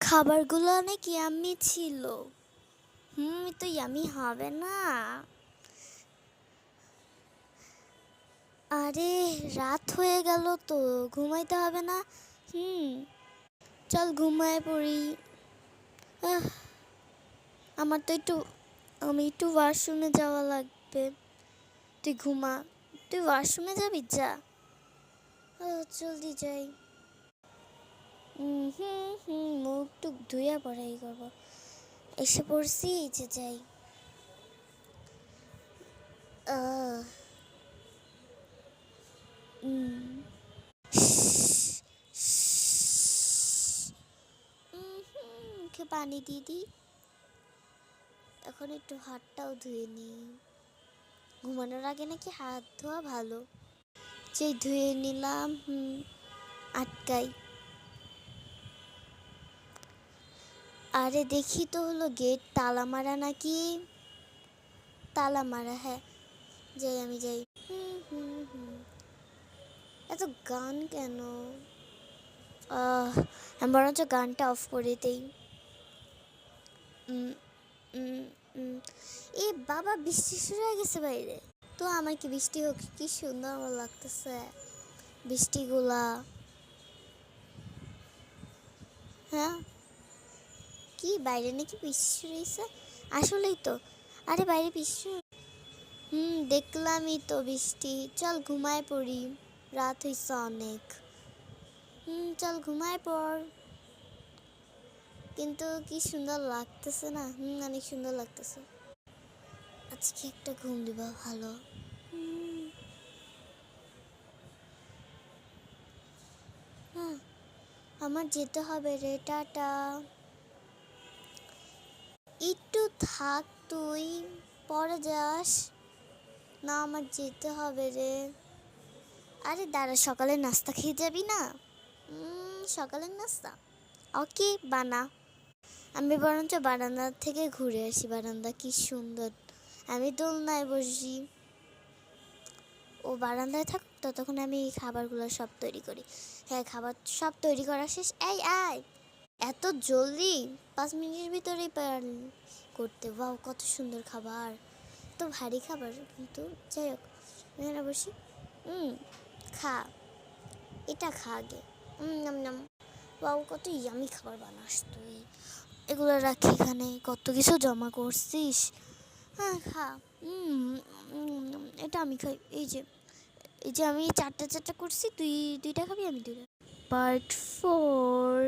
খাবারগুলো অনেক ইয়াম্মি ছিল। তো ইয়াম্মি হবে না? আরে রাত হয়ে গেল তো, ঘুমাইতে হবে না? চল ঘুমায় পড়ি। আহ, আমার তো আমি একটু ওয়াশরুমে যাওয়া লাগবে। তুই ঘুমা। তুই ওয়াশরুমে যাবি? যা। জলদি যাই। মুখ টুক ধুইয়া পড়াই করবো। এসে পড়ছি, যে যাই। মুখে পানি দিয়ে দিই। এখন একটু হাতটাও ধুয়ে নিই। ঘুমানোর আগে নাকি হাত ধোয়া ভালো। যেই ধুয়ে নিলাম, আটকাই। আরে দেখি তো হলো গেট তালা মারা নাকি। তালা মারা, হ্যাঁ। যাই, আমি যাই। এত গান কেন? আমি বরঞ্চ গানটা অফ করে দেই। এ বাবা, বৃষ্টি শুরু হয়ে গেছে বাইরে। তো আমার কি বৃষ্টি হোক, কি সুন্দর আমার লাগতেছে বৃষ্টিগুলা। হ্যাঁ, কি বাইরে নাকি বৃষ্টি শুরু হয়েছে? আসলেই তো। আরে বাইরে বৃষ্টি। দেখলামই তো বৃষ্টি। চল ঘুমায় পড়ি, রাত হয়েছে অনেক। চল ঘুমায় পড়। কিন্তু কি সুন্দর লাগতেছে না? অনেক সুন্দর লাগতেছে। আজকে একটা ঘুম দিবা ভালো। আমার যেতে হবে রে, টাটা। একটু থাক, তুই পরে যাস না। আমার যেতে হবে রে। আরে দাঁড়া, সকালে নাস্তা খেয়ে যাবি না? সকালের নাস্তা ওকে, বানা। আমি বরঞ্চ বারান্দা থেকে ঘুরে আসি। বারান্দা কি সুন্দর। আমি দোলনায় বসি। ও বারান্দায় থাক, ততক্ষণ আমি খাবারগুলো সব তৈরি করি। হ্যাঁ, খাবার সব তৈরি করা শেষ। এই আয়। এত জলদি? 5 মিনিটের ভিতরেই করতে। বাহ, কত সুন্দর খাবার। তো ভারী খাবার কিন্তু। যাই হোক, এখানে বসি। খা, এটা খা আগে। নাম নাম। বাবু, কত ইয়ামি খাবার বানাস তুই। এগুলো রাখি এখানে। কত কিছু জমা করছিস। হ্যাঁ, খা। এটা আমি খাই। এই যে আমি চারটা করছি, তুই 2টা খাবি, আমি 2টা। পার্ট 4।